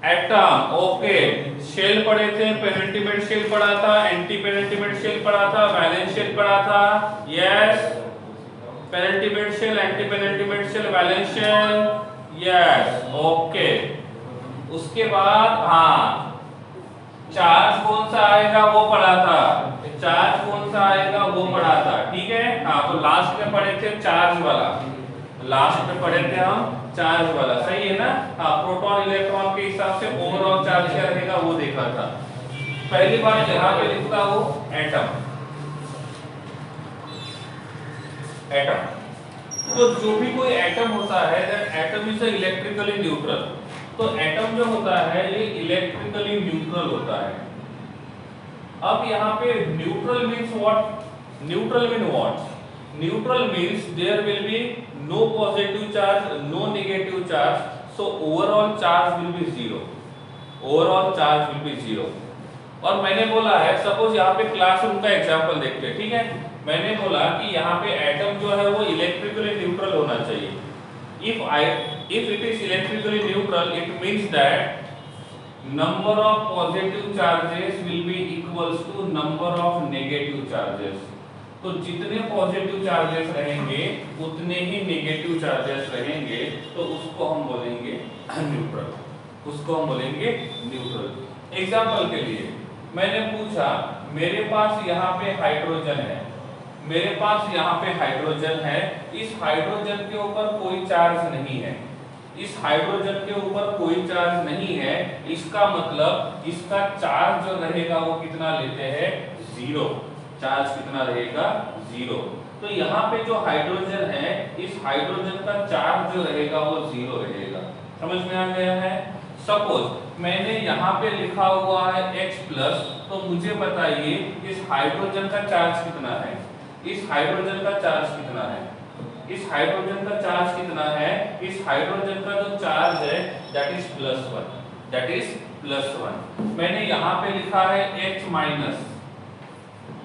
Atom, okay. Shell पढ़े थे, पेनेंटिमेंट shell पढ़ा था, एंटी पेनेंटिमेंट शेल पढ़ा था, वैलेंस शेल पढ़ा था। Yes, penultimate shell, anti penultimate shell, valence shell. Yes, okay. उसके बाद हाँ, चार्ज कौन सा आएगा वो पढ़ा था, चार्ज कौन सा आएगा वो पढ़ा था, ठीक है। हाँ, तो लास्ट में पढ़े थे चार्ज वाला, लास्ट में पढ़े थे हम चार्ज वाला, सही है ना। हाँ, प्रोटॉन इलेक्ट्रॉन के हिसाब से ओवरऑल चार्ज क्या रहेगा वो देखा था। पहली बार यहाँ पे लिखता हूँ एटम, एटम। तो जो भी कोई एटम होता है, that atom is electrically neutral. तो एटम जो होता है ये इलेक्ट्रिकली न्यूट्रल होता है। अब यहाँ पे neutral means what, neutral mean what, neutral means there will be no positive charge, no negative charge, so overall charge will be zero, overall charge will be zero. और मैंने बोला है, सपोज यहाँ पे क्लासरूम का एग्जांपल देखते हैं, ठीक है। मैंने बोला कि यहाँ पे एटम जो है वो इलेक्ट्रिकली न्यूट्रल होना चाहिए। if it is electrically neutral, it means that number of positive charges will be equals to number of negative charges। तो जितने पॉजिटिव चार्जेस रहेंगे उतने ही नेगेटिव चार्जेस रहेंगे, तो उसको हम बोलेंगे न्यूट्रल, उसको हम बोलेंगे न्यूट्रल। एग्जांपल के लिए मैंने पूछा, मेरे पास यहाँ पे हाइड्रोजन है, मेरे पास यहाँ पे हाइड्रोजन है, इस हाइड्रोजन के ऊपर कोई चार्ज नहीं है, इस हाइड्रोजन के ऊपर कोई चार्ज नहीं है, इसका मतलब इसका चार्ज जो रहेगा वो कितना लेते हैं, जीरो। चार्ज कितना रहेगा, जीरो। तो यहाँ पे जो हाइड्रोजन है, इस हाइड्रोजन का चार्ज जो रहेगा वो जीरो रहेगा। समझ में आ गया है। सपोज मैंने यहाँ पे लिखा हुआ है H+, तो मुझे बताइए इस हाइड्रोजन का चार्ज कितना है, इस हाइड्रोजन का चार्ज कितना है, इस हाइड्रोजन का चार्ज कितना है, इस हाइड्रोजन का जो चार्ज है दैट इज +1, दैट इज +1। मैंने यहाँ पे लिखा है H-।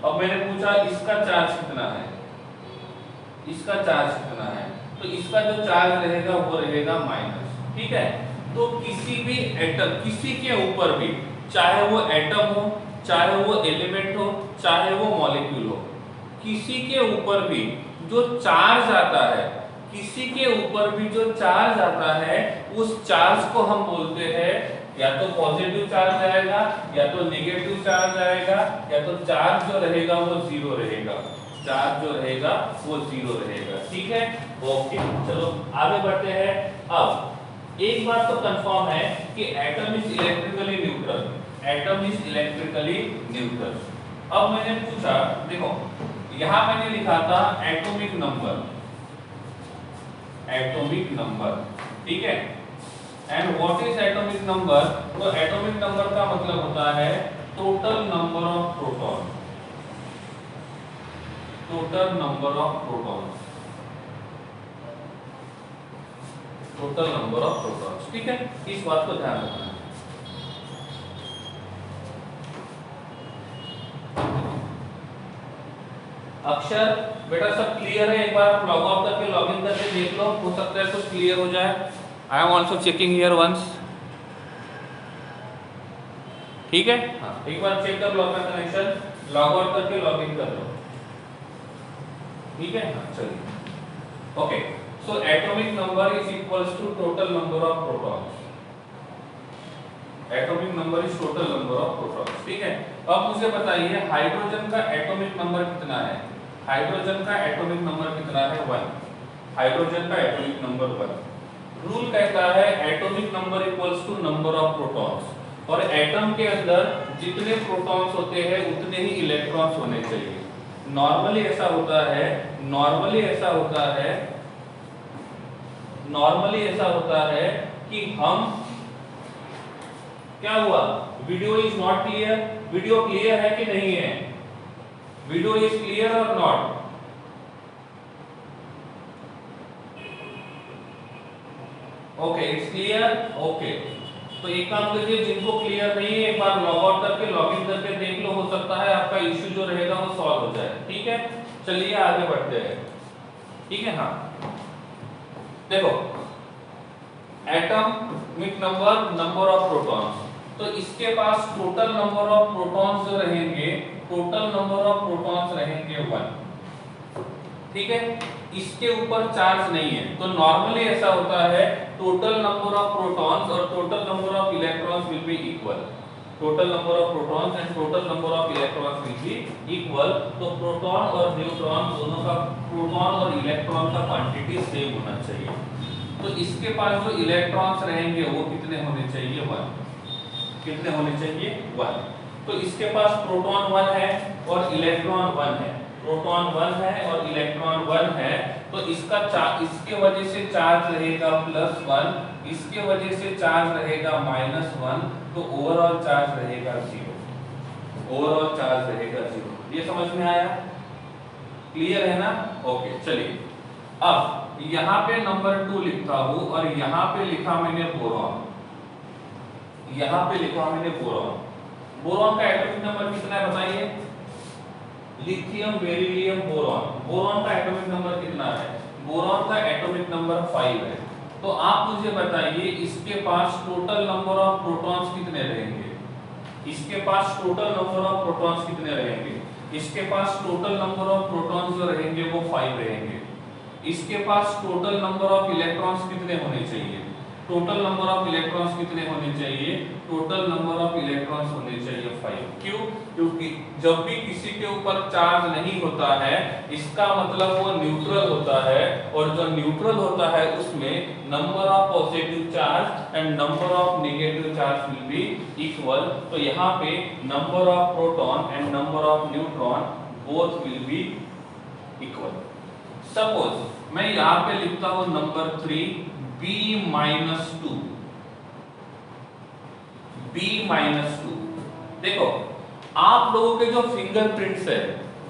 अब मैंने पूछा इसका चार्ज कितना है, इसका चार्ज कितना है, तो इसका जो चार्ज रहेगा वो रहेगा माइनस, ठीक है। तो किसी भी एटम, किसी के ऊपर भी, चाहे वो एटम हो, चाहे वो एलिमेंट हो, चाहे वो मॉलिक्यूल हो, किसी के ऊपर भी जो चार्ज आता है, किसी के ऊपर भी जो चार्ज आता है, उस चार्ज को हम बोलते हैं या तो पॉजिटिव चार्ज आएगा या तो नेगेटिव चार्ज आएगा, या तो चार्ज जो रहेगा वो जीरो रहेगा, चार्ज जो रहेगा वो जीरो रहेगा, ठीक है। ओके, चलो आगे बढ़ते हैं। अब एक बात तो कंफर्म है कि atom is electrically neutral, atom is electrically neutral. अब मैंने पूछा, देखो यहां मैंने लिखा था एटॉमिक नंबर, एटॉमिक नंबर, ठीक है। And what is atomic number, तो एटॉमिक नंबर का मतलब होता है total number of proton, total number of proton, total number of protons, ठीक है। इस बात को ध्यान रखना। अक्षर बेटा सब क्लियर है, एक बार लॉग आउट करके लॉग इन करके देख लो, हो सकता है कुछ क्लियर हो जाए। I am also checking here once, ठीक है। हाँ, एक बार चेक कर लो अपना कनेक्शन, लॉग आउट करके लॉग इन कर लो, ठीक है। हाँ, चलिए okay. So atomic number is equals to total number of protons, atomic number is total number of protons, ठीक है। अब मुझे बताइए हाइड्रोजन का एटॉमिक नंबर कितना है, हाइड्रोजन का एटॉमिक नंबर कितना है, 1, हाइड्रोजन का एटॉमिक नंबर 1। रूल कहता है atomic number equals to number of protons, और एटम के अंदर जितने प्रोटॉन्स होते हैं उतने ही इलेक्ट्रॉन्स होने चाहिए। नॉर्मली ऐसा होता है, नॉर्मली ऐसा होता है, नॉर्मली ऐसा होता है कि हम, क्या हुआ, video is not clear, video clear है कि नहीं है, वीडियो इज क्लियर और not, okay it's clear, okay. तो एक काम करिए, जिनको क्लियर नहीं है एक बार लॉग आउट करके लॉग इन करके देख लो, हो सकता है आपका इश्यू जो रहेगा वो सॉल्व हो जाए, ठीक है। चलिए आगे बढ़ते हैं, ठीक है। हाँ देखो atomic number, number of protons. तो इसके पास टोटल नंबर ऑफ प्रोटॉन्स जो रहेंगे, टोटल नंबर ऑफ प्रोटॉन्स रहेंगे 1। ठीक है, इसके ऊपर चार्ज नहीं है। तो नॉर्मली ऐसा होता है, टोटल नंबर ऑफ प्रोटॉन्स और total number of electrons will B equal. Total number of protons and total number of electrons will B equal. तो प्रोटॉन और न्यूट्रॉन दोनों का, प्रोटॉन और इलेक्ट्रॉन का क्वांटिटी सेम होना चाहिए। तो इसके पास जो इलेक्ट्रॉन्स रहेंगे वो कितने होने चाहिए? 1। कितने होने चाहिए? 1। तो इसके पास प्रोटॉन 1 है और इलेक्ट्रॉन 1 है। प्रोटॉन 1 है और इलेक्ट्रॉन 1 है। तो इसका इसके वजह से चार्ज रहेगा +1, इसके वजह से चार्ज रहेगा -1। तो ओवरऑल चार्ज रहेगा 0। ओवरऑल चार्ज रहेगा 0। ये समझ में आया? क्लियर है ना? ओके, चलिए अब यहाँ पे नंबर 2 लिखता हूं और यहाँ पे लिखा मैंने बोरॉन। यहाँ पे लिखा मैंने बोरॉन। बोरॉन का एटॉमिक नंबर कितना है बताइए? Lithium, beryllium, boron. बोरॉन का एटॉमिक नंबर कितना है? बोरॉन का एटॉमिक नंबर 5 है। तो आप मुझे बताइए इसके पास टोटल नंबर ऑफ प्रोटॉन्स कितने रहेंगे? इसके पास टोटल नंबर ऑफ प्रोटॉन्स कितने रहेंगे? इसके पास टोटल नंबर ऑफ प्रोटॉन्स जो रहेंगे वो 5 रहेंगे। इसके पास टोटल नंबर ऑफ इलेक्ट्रॉन्स कितने होने चाहिए? टोटल नंबर ऑफ इलेक्ट्रॉन्स कितने होने चाहिए? टोटल नंबर ऑफ इलेक्ट्रॉन्स होने चाहिए 5। क्यों? क्योंकि जब भी किसी के ऊपर चार्ज नहीं होता है, इसका मतलब वो न्यूट्रल होता है, और जो न्यूट्रल होता है उसमें number of positive charge and number of negative charge will B equal. तो यहाँ पे number of proton and number of neutron both will be equal. Suppose मैं यहाँ पे लिखता हूं नंबर 3 B-2। B-2। देखो आप लोगों के जो फिंगरप्रिंट्स है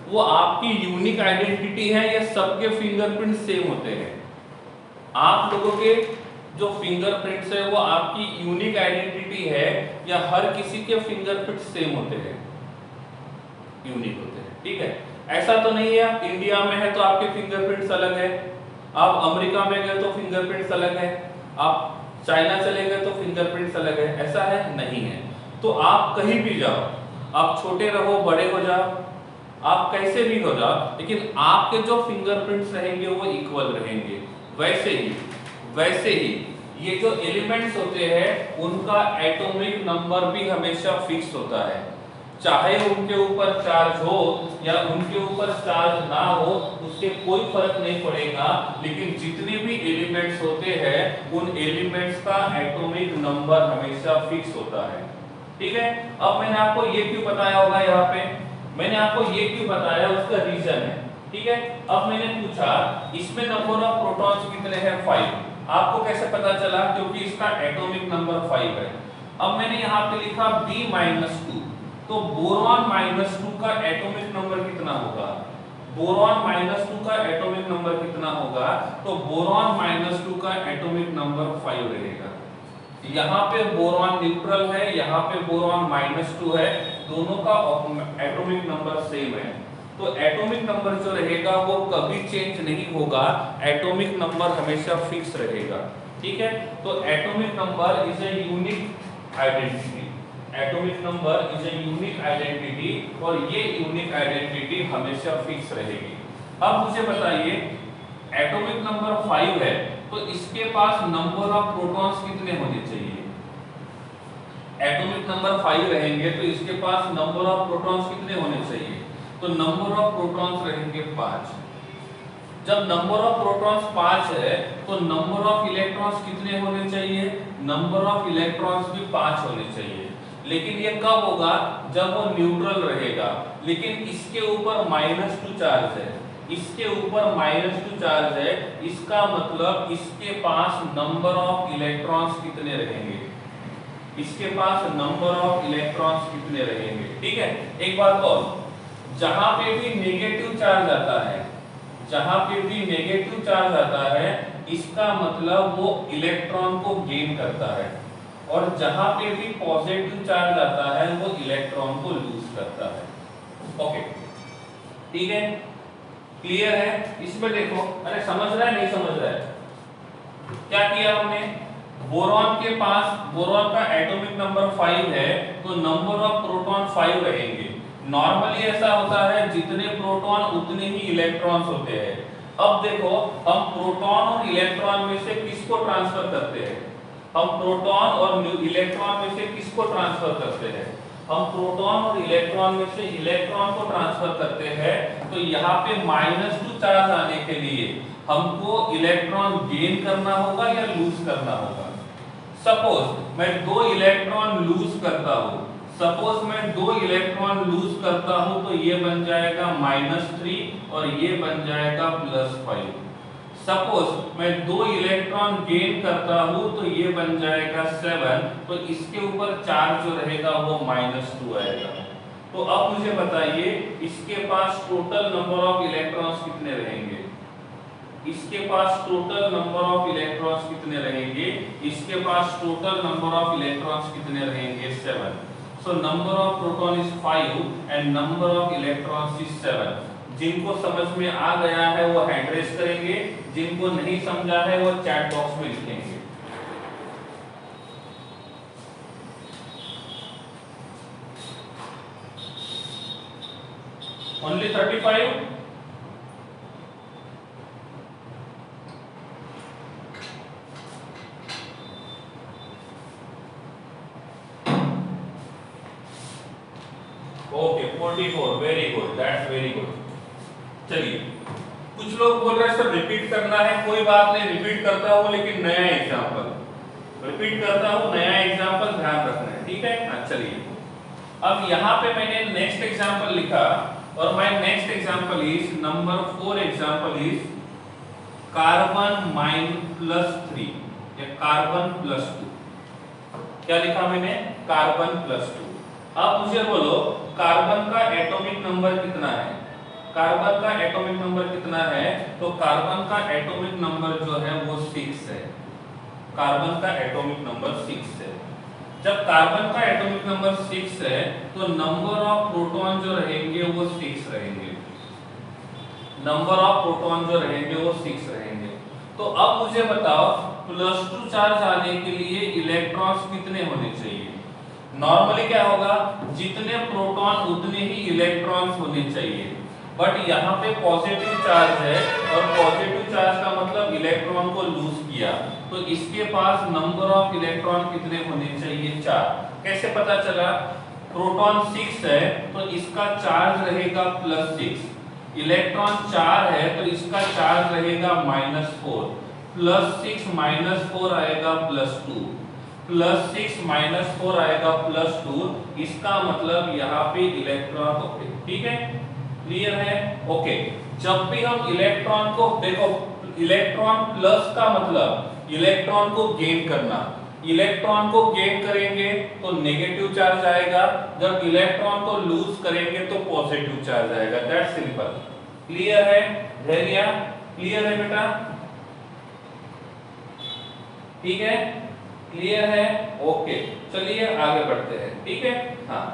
वो आपकी यूनिक आइडेंटिटी है या सबके फिंगरप्रिंट सेम होते हैं? आप लोगों के जो फिंगरप्रिंट्स है वो आपकी यूनिक आइडेंटिटी है या हर किसी के फिंगरप्रिंट सेम होते हैं? यूनिक होते हैं। ठीक है, ऐसा तो नहीं है आप इंडिया में है तो आपके फिंगरप्रिंट्स अलग है, आप अमेरिका में गए तो फिंगरप्रिंट्स अलग है, आप चाइना चले गए तो फिंगरप्रिंट्स अलग है। ऐसा है? नहीं है। तो आप कहीं भी जाओ, आप छोटे रहो, बड़े हो जाओ, आप कैसे भी हो जाओ, लेकिन आपके जो फिंगरप्रिंट्स रहेंगे वो इक्वल रहेंगे। वैसे ही ये जो एलिमेंट्स होते हैं उनका एटॉमिक नंबर भी हमेशा फिक्स होता है। चाहे उनके ऊपर चार्ज हो या उनके ऊपर चार्ज ना हो, उससे कोई फर्क नहीं पड़ेगा, लेकिन जितने भी एलिमेंट्स होते हैं उन एलिमेंट्स का एटॉमिक नंबर हमेशा फिक्स होता है। ठीक है, अब मैंने आपको ये क्यों बताया होगा, यहाँ पे मैंने आपको ये क्यों बताया उसका रीजन है। ठीक है, अब मैंने पूछा इसमें नंबर ऑफ प्रोटॉन्स कितने हैं? 5। आपको कैसे पता चला? क्योंकि इसका एटॉमिक नंबर 5 है। अब मैंने यहाँ पे लिखा B-2, तो बोरॉन -2 का एटॉमिक नंबर कितना होगा? बोरॉन -2 का एटॉमिक नंबर कितना होगा? तो बोरॉन -2 का एटॉमिक नंबर 5 रहेगा। यहाँ पे बोरॉन न्यूट्रल है, यहाँ पे बोरॉन -2 है, दोनों का एटॉमिक नंबर सेम है। तो एटॉमिक नंबर जो रहेगा वो कभी चेंज नहीं होगा, एटॉमिक नंबर हमेशा फिक्स रहेगा। ठीक है, तो atomic number is a unique identity. Atomic number is a unique identity और ये यूनिक आइडेंटिटी हमेशा फिक्स रहेगी। अब मुझे बताइए एटॉमिक नंबर 5 है तो इसके पास नंबर ऑफ प्रोटॉन्स कितने होने चाहिए? एटॉमिक नंबर 5 रहेंगे तो इसके पास नंबर ऑफ प्रोटॉन्स कितने होने चाहिए? तो नंबर ऑफ प्रोटॉन्स रहेंगे 5। जब नंबर ऑफ प्रोटॉन्स 5 है तो नंबर ऑफ इलेक्ट्रॉन्स कितने होने चाहिए? नंबर ऑफ इलेक्ट्रॉन्स भी 5 होने चाहिए। लेकिन ये कब होगा? जब वो न्यूट्रल रहेगा। लेकिन इसके ऊपर -2 चार्ज है, इसके ऊपर -2 चार्ज है, इसका मतलब इसके पास नंबर ऑफ इलेक्ट्रॉन्स कितने रहेंगे? इसके पास नंबर ऑफ इलेक्ट्रॉन्स कितने रहेंगे? ठीक है, एक बात और, जहां पे भी नेगेटिव चार्ज आता है, जहां पे भी नेगेटिव चार्ज आता है इसका मतलब वो इलेक्ट्रॉन को गेन करता है, और जहां पे भी पॉजिटिव चार्ज आता है वो इलेक्ट्रॉन को लूज करता है। ओके, ठीक है, क्लियर है? इसमें देखो, अरे समझ रहा है नहीं समझ रहा है? क्या किया हमने? बोरॉन के पास, बोरॉन का एटॉमिक नंबर 5 है, तो नंबर ऑफ प्रोटॉन 5 रहेंगे। नॉर्मली ऐसा होता है जितने प्रोटॉन उतने ही इलेक्ट्रॉन्स होते हैं। अब देखो हम प्रोटॉन और इलेक्ट्रॉन में से किसको ट्रांसफर करते हैं? हम प्रोटॉन और इलेक्ट्रॉन में से किसको ट्रांसफर करते हैं? हम प्रोटॉन और इलेक्ट्रॉन में से इलेक्ट्रॉन को ट्रांसफर करते हैं। तो यहाँ पे -2 चार्ज आने के लिए हमको इलेक्ट्रॉन गेन करना होगा या लूज करना होगा? सपोज मैं 2 इलेक्ट्रॉन लूज करता हूँ, सपोज मैं 2 इलेक्ट्रॉन लूज करता हूँ, तो ये बन जाएगा -3 और ये बन जाएगा +5। सपोज मैं 2 इलेक्ट्रॉन गेन करता हूँ, तो ये बन जाएगा 7, तो इसके ऊपर चार्ज जो रहेगा वो -2 आएगा। तो अब मुझे बताइए इसके पास टोटल नंबर ऑफ इलेक्ट्रॉन्स कितने रहेंगे? इसके पास टोटल नंबर ऑफ इलेक्ट्रॉन्स कितने रहेंगे? इसके पास टोटल नंबर ऑफ इलेक्ट्रॉन्स कितने रहेंगे? 7। So number of proton is 5 and number of electrons is 7. जिनको समझ में आ गया है वो हैंड रेस करेंगे, जिनको नहीं समझा है वो चैट बॉक्स में लिखेंगे। Only 35? Okay 44, very good, that's very good. चलिए कुछ लोग बोल रहे हैं सर रिपीट करना है, कोई बात नहीं, रिपीट करता हूँ लेकिन नया एग्जांपल रिपीट करता हूँ, नया एग्जांपल ध्यान रखना है, ठीक है? हाँ चलिए, अब यहाँ पे मैंने नेक्स्ट एग्जांपल लिखा और my next example is number 4 example is carbon -3 या कार्बन +2। क्या लिखा मैंने? कार्बन +2। अब मुझे बोलो कार्बन का एटॉमिक नंबर कितना है? कार्बन का एटॉमिक नंबर कितना है? तो कार्बन का एटॉमिक नंबर जो है वो 6 है। कार्बन का एटॉमिक नंबर 6 है। जब कार्बन का एटॉमिक नंबर 6 है तो नंबर ऑफ प्रोटॉन जो रहेंगे वो 6 रहेंगे। नंबर ऑफ प्रोटॉन जो रहेंगे वो 6 रहेंगे। तो अब मुझे बताओ +2 चार्ज आने के लिए इलेक्ट्रॉन्स कितने होने चाहिए? नॉर्मली क्या होगा, जितने प्रोटॉन उतने ही इलेक्ट्रॉन्स होने चाहिए, बट यहाँ पे पॉजिटिव चार्ज है और पॉजिटिव चार्ज का मतलब इलेक्ट्रॉन को लूज किया, तो इसके पास नंबर ऑफ इलेक्ट्रॉन कितने होने चाहिए? 4। कैसे पता चला? प्रोटॉन 6 है तो इसका चार्ज रहेगा +6, इलेक्ट्रॉन 4 है तो इसका चार्ज रहेगा -4, +6 -4 आएगा +2, +6 -4 आएगा +2, इसका मतलब यहाँ पे इलेक्ट्रॉन होते, ठीक है? क्लियर है? ओके। जब भी हम इलेक्ट्रॉन को देखो, इलेक्ट्रॉन प्लस का मतलब इलेक्ट्रॉन को गेन करना, इलेक्ट्रॉन को गेन करेंगे तो नेगेटिव चार्ज आएगा, जब इलेक्ट्रॉन को लूज करेंगे तो पॉजिटिव चार्ज आएगा। That's simple. क्लियर है? धैर्य क्लियर है बेटा? ठीक है? क्लियर है? ओके, चलिए आगे बढ़ते हैं, ठीक है? हाँ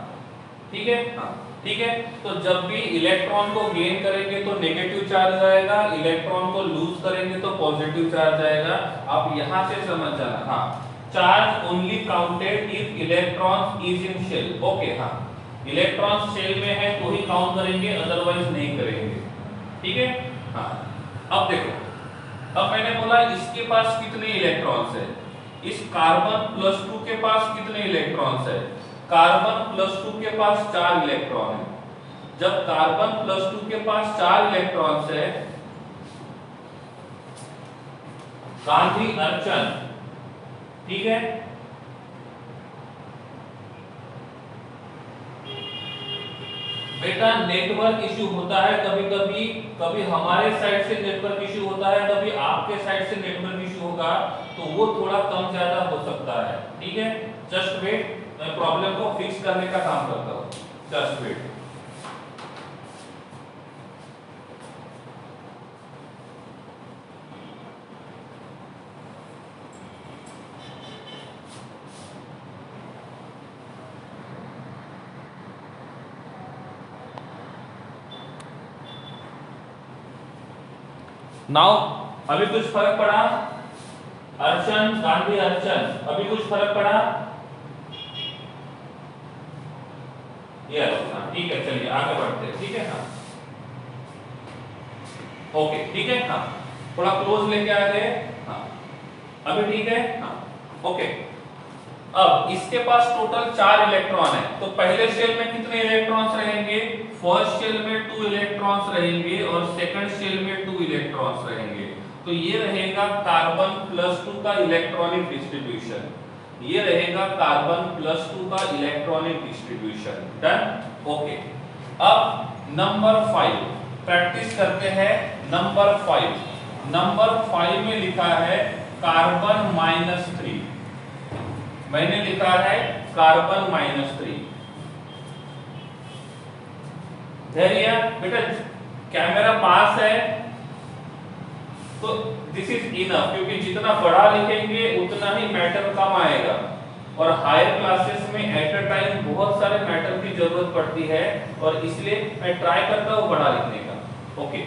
ठीक है, हाँ ठीक है। तो जब भी इलेक्ट्रॉन को गेन करेंगे तो नेगेटिव चार्ज आएगा, इलेक्ट्रॉन को लूज करेंगे तो पॉजिटिव चार्ज आएगा। आप यहां से समझ जाना। हाँ, charge only counted if electron is in shell. Okay, हाँ, इलेक्ट्रॉन शेल में है तो ही काउंट करेंगे, अदरवाइज नहीं करेंगे, ठीक है? हाँ, अब देखो, अब मैंने बोला इसके पास कितने इलेक्ट्रॉन्स है, इस कार्बन +2 के पास कितने इलेक्ट्रॉन्स है? कार्बन +2 के पास 4 इलेक्ट्रॉन है। जब कार्बन +2 के पास 4 इलेक्ट्रॉन्स है, गांधी अर्चन, ठीक है, बेटा नेटवर्क इश्यू होता है कभी कभी, कभी हमारे साइड से नेटवर्क इश्यू होता है, कभी आपके साइड से नेटवर्क इश्यू होगा, तो वो थोड़ा कम ज्यादा हो सकता है, ठीक है? जस्ट वेट, मैं प्रॉब्लम को फिक्स करने का काम करता हूँ, जस्ट वेट। नाउ अभी कुछ फर्क पड़ा? अर्चन, गांधी अर्चन, अभी कुछ फर्क पड़ा? यस, हाँ ठीक है, चलिए आगे बढ़ते हैं, ठीक है। हाँ ओके, ठीक है। हाँ थोड़ा क्लोज लेके आ गए। हाँ अभी ठीक है। हाँ ओके। अब इसके पास टोटल 4 इलेक्ट्रॉन है, तो पहले शेल में कितने इलेक्ट्रॉन्स रहेंगे? फर्स्ट शेल में 2 इलेक्ट्रॉन्स रहेंगे और सेकंड शेल में 2 इलेक्ट्रॉन्स रहेंगे। तो ये रहेगा कार्बन +2 का इलेक्ट्रॉनिक डिस्ट्रीब्यूशन। ये रहेगा कार्बन +2 का इलेक्ट्रॉनिक डिस्ट्रीब्यूशन। डन। ओके, अब नंबर 5 प्रैक्टिस करते हैं। नंबर 5 में लिखा है कार्बन -3। मैंने लिखा है कार्बन -3। धैर्य बेटा, कैमरा पास है तो दिस इज इनफ, क्योंकि जितना बड़ा लिखेंगे उतना ही मैटर कम आएगा, और हायर क्लासेस में एट अ टाइम बहुत सारे मैटर की जरूरत पड़ती है, और इसलिए मैं ट्राई करता हूँ बड़ा लिखने का। ओके,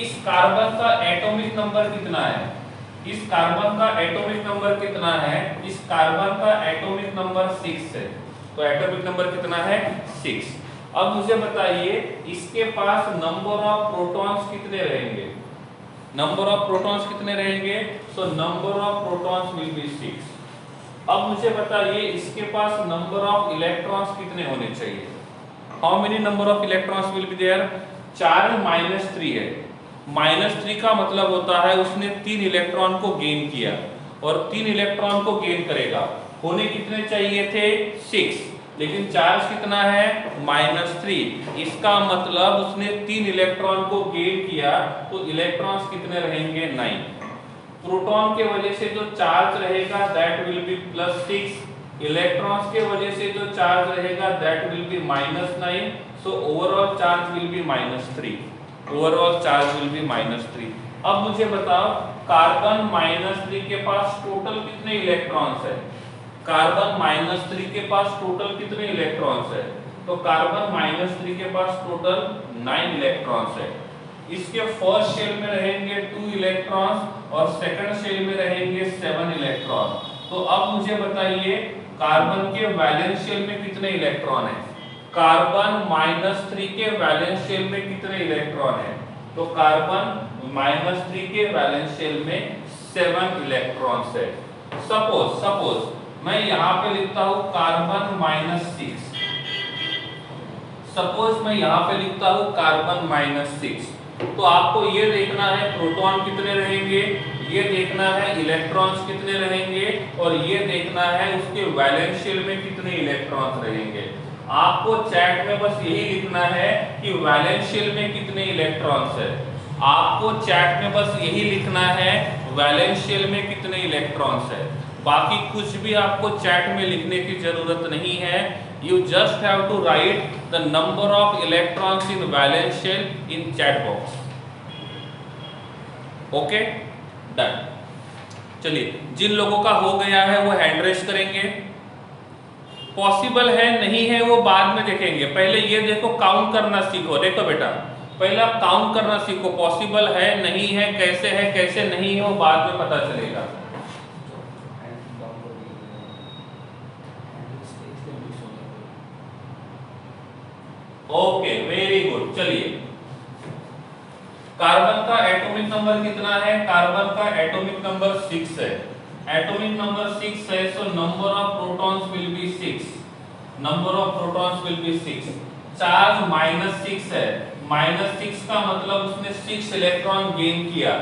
इस कार्बन का एटॉमिक नंबर कितना है? इस कार्बन का एटॉमिक नंबर कितना है? इस कार्बन का एटॉमिक नंबर 6 है। तो एटॉमिक नंबर कितना है? 6। अब मुझे बताइए इसके पास नंबर ऑफ प्रोटॉन्स कितने रहेंगे? नंबर ऑफ प्रोटॉन्स कितने रहेंगे? So number of protons will be 6। अब मुझे बताइए इसके पास नंबर ऑफ इलेक्ट्रॉन्स कितने होने चाहिए? How many number of electrons will be there? 4 -3 है। -3 का मतलब होता है उसने 3 इलेक्ट्रॉन को गेन किया, और 3 इलेक्ट्रॉन को गेन करेगा, होने कितने चाहिए थे? 6, लेकिन चार्ज कितना है? -3। इसका मतलब उसने 3 इलेक्ट्रॉन को गेन किया, तो इलेक्ट्रॉन्स कितने रहेंगे? 9। प्रोटॉन के वजह से जो चार्ज रहेगा दैट विल बी +6, इलेक्ट्रॉन्स के वजह से जो चार्ज रहेगा that will be -9। So overall charge will B -3। Overall charge will B -3। अब मुझे बताओ कार्बन -3 के पास टोटल कितने इलेक्ट्रॉन्स है? कार्बन -3 के पास टोटल कितने इलेक्ट्रॉन्स है? तो कार्बन -3 के पास टोटल 9 इलेक्ट्रॉन्स है। इसके फर्स्ट शेल में रहेंगे 2 इलेक्ट्रॉन्स और सेकंड शेल में रहेंगे 7 इलेक्ट्रॉन। तो अब मुझे बताइए कार्बन के वैलेंस शेल में कितने इलेक्ट्रॉन है? कार्बन -3 के वैलेंस शेल में कितने इलेक्ट्रॉन है? तो कार्बन -3 के वैलेंस शेल में 7 इलेक्ट्रॉन्स है। सपोज मैं यहाँ पे लिखता हूँ कार्बन -6। सपोज मैं यहाँ पे लिखता हूँ कार्बन -6, तो आपको ये देखना है प्रोटॉन कितने रहेंगे, ये देखना है इलेक्ट्रॉन्स कितने रहेंगे, और ये देखना है उसके वैलेंस शेल में कितने इलेक्ट्रॉन्स रहेंगे। आपको चैट में बस यही लिखना है कि वैलेंस शेल में कितने इलेक्ट्रॉन्स है। आपको चैट में बस यही लिखना है वैलेंस शेल में कितने इलेक्ट्रॉन्स है। बाकी कुछ भी आपको चैट में लिखने की जरूरत नहीं है। You just have to write the number of electrons in valence shell in chat box. Okay, done. चलिए, जिन लोगों का हो गया है वो हैंड रेस करेंगे। पॉसिबल है नहीं है वो बाद में देखेंगे, पहले ये देखो काउंट करना सीखो। देखो बेटा, पहले आप काउंट करना सीखो, पॉसिबल है नहीं है कैसे नहीं है वो बाद में पता चलेगा। Okay, very good. चलिए, कार्बन का एटॉमिक नंबर कितना है? कार्बन का एटॉमिक नंबर 6 है। एटॉमिक नंबर 6 है, so number of protons will be 6। Number of protons will be 6। Charge -6 है। -6 का मतलब उसने 6 इलेक्ट्रॉन गेन किया।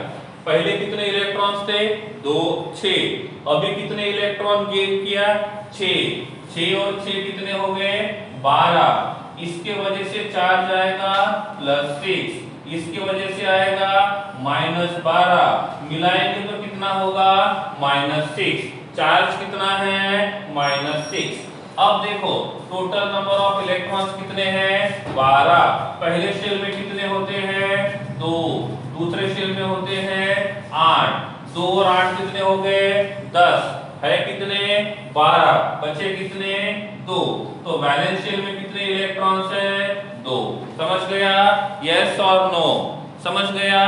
पहले कितने इलेक्ट्रॉन्स थे? 2, 6। अभी कितने इलेक्ट्रॉन गेन किया? 6 और 6 कितने हो गए? 12। इसके वजह से चार्ज आएगा +6, इसकी वजह से आएगा -12, मिलाएंगे तो कितना होगा? -6। चार्ज कितना है? -6। अब देखो टोटल नंबर ऑफ इलेक्ट्रॉन्स कितने हैं? 12। पहले शेल में कितने होते हैं? 2। दूसरे शेल में होते हैं 8। 2 और 8 कितने हो गए? 10। है कितने? 12। बचे कितने? 2। तो वैलेंस शेल में कितने इलेक्ट्रॉन्स है? 2। समझ गया? यस और नो? समझ गया?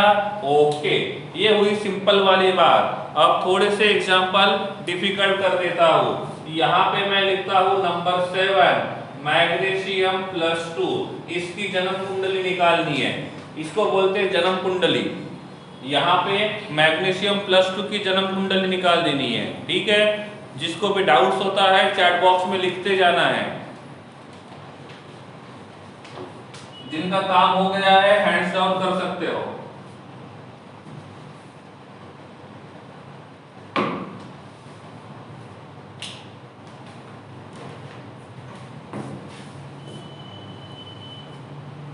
ओके, ये हुई सिंपल वाली बात। अब थोड़े से एग्जांपल डिफिकल्ट कर देता हूँ। यहाँ पे मैं लिखता हूँ नंबर 7 मैग्नीशियम +2, इसकी जन्म कुंडली निकालनी है। इसको बोलते हैं जन्म कुंडली। यहाँ पे मैग्नीशियम +2 की जन्म कुंडली निकाल देनी है, ठीक है। जिसको भी डाउट्स होता है चैट बॉक्स में लिखते जाना है। जिनका काम हो गया है हैंड्स डाउन कर सकते हो।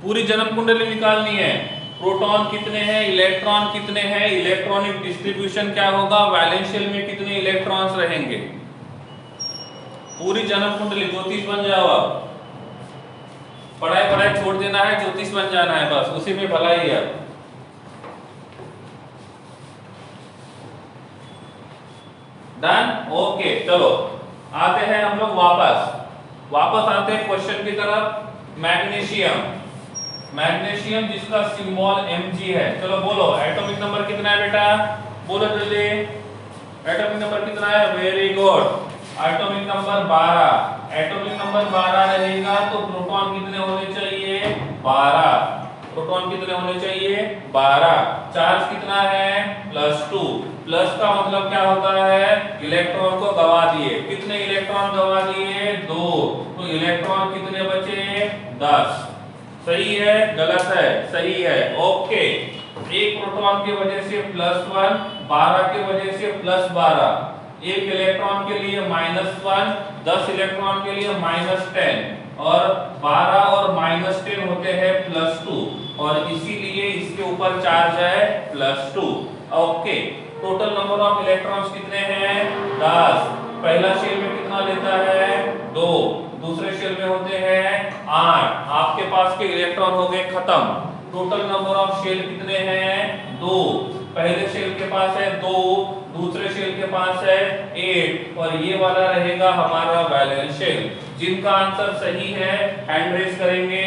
पूरी जन्म कुंडली निकालनी है। प्रोटॉन कितने हैं, इलेक्ट्रॉन कितने हैं, इलेक्ट्रॉनिक डिस्ट्रीब्यूशन क्या होगा, वैलेंस शेल में कितने इलेक्ट्रॉन्स रहेंगे, पूरी जन्म कुंडली। ज्योतिष बन जाओ आप, पढ़ाई छोड़ देना है, ज्योतिष बन जाना है, बस उसी में भलाई है। Done, okay. चलो आते हैं हम लोग वापस आते हैं क्वेश्चन की तरफ। मैग्नीशियम जिसका सिंबल Mg है। चलो बोलो एटॉमिक नंबर कितना है बेटा, बोलो जल्दी। एटॉमिक नंबर कितना है, very good, atomic number 12। Atomic number 12 रहेगा तो प्रोटॉन कितने होने चाहिए, 12। प्रोटॉन कितने होने चाहिए, 12। चार्ज कितना है, +2। प्लस का मतलब क्या होता है, इलेक्ट्रॉन को गवा दिए। कितने इलेक्ट्रॉन गवा दिए, 2। तो इलेक्ट्रॉन कितने बचे, 10। सही है, गलत है, सही है, ओके। एक प्रोटॉन की वजह से +1, 12 की वजह से +12। एक इलेक्ट्रॉन के लिए -1, 10 इलेक्ट्रॉन के लिए -10, और 12 और -10 होते हैं +2, और इसीलिए इसके ऊपर चार्ज है +2। Okay, total number of electrons कितने हैं, 10। पहला शेल में कितना लेता है, 2। दूसरे शेल में होते हैं 8। आपके पास के इलेक्ट्रॉन हो गए खत्म। टोटल नंबर ऑफ शेल कितने हैं, 2। पहले शेल के पास है 2, दूसरे शेल के पास है 8, और ये वाला रहेगा हमारा वैलेंस शेल। जिनका आंसर सही है हैंड रेज करेंगे।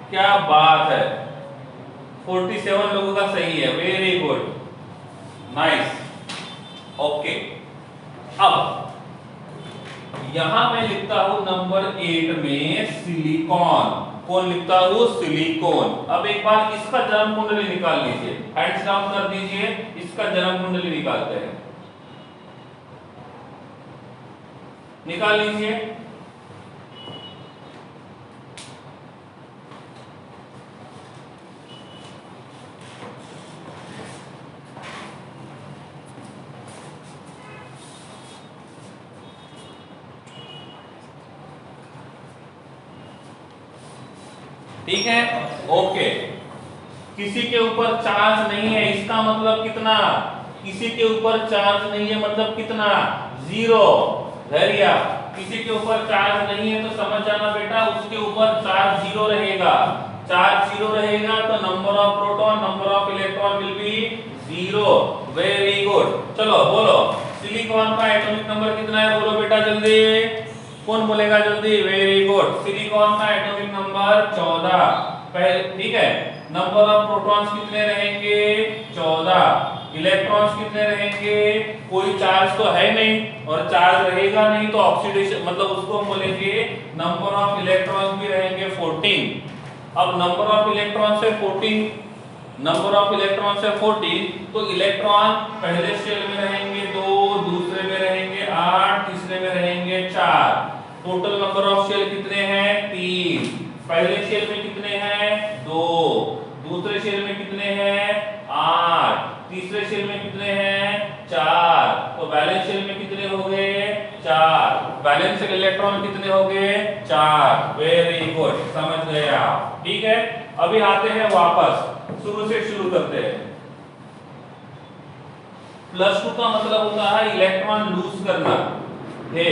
क्या बात है, 47 लोगों का सही है, वेरी गुड, नाइस, ओके। अब यहां मैं लिखता हूं नंबर 8 में सिलिकॉन। कौन लिखता हूं, सिलिकॉन। अब एक बार इसका जन्म कुंडली निकाल लीजिए, हैंड्स डाउन कर दीजिए, इसका जन्म कुंडली निकालते हैं, निकाल लीजिए। ठीक है, ओके। किसी के ऊपर चार्ज नहीं है, इसका मतलब कितना, किसी के ऊपर चार्ज नहीं है मतलब कितना, 0। धैर्य, किसी के ऊपर चार्ज नहीं है तो समझ जाना बेटा उसके ऊपर चार्ज 0 रहेगा। चार्ज 0 रहेगा तो number of proton, number of electron will be 0। Very good, चलो बोलो सिलिकॉन का एटॉमिक नंबर कितना है, बोलो बेटा जल्दी, कौन बोलेगा जल्दी, वेरी गुड। सिलिकॉन का एटॉमिक नंबर 14। पहले ठीक है, नंबर ऑफ प्रोटॉन्स कितने रहेंगे, 14। इलेक्ट्रॉन्स कितने रहेंगे, कोई चार्ज तो है नहीं, और चार्ज रहेगा नहीं तो ऑक्सीडेशन, मतलब उसको हम बोलेंगे नंबर ऑफ इलेक्ट्रॉन्स भी रहेंगे 14। अब नंबर ऑफ इलेक्ट्रॉन से 14, नंबर ऑफ इलेक्ट्रॉन से 14, तो इलेक्ट्रॉन पहले शेल में रहेंगे 2, दूसरे में रहेंगे 8, तीसरे में रहेंगे 4। टोटल नंबर ऑफ शेल कितने हैं, 3। पहले शेल में कितने हैं, 2। दूसरे शेल में कितने हैं, 8। तीसरे शेल में कितने हैं, 4। तो वैलेंस शेल में कितने हो गए, 4। वैलेंस शेल इलेक्ट्रॉन कितने हो गए, 4। वेरी गुड, समझ गए आप, ठीक है। अभी आते हैं वापस, शुरू से शुरू करते हैं। +2 का मतलब होता है इलेक्ट्रॉन लूज करना है।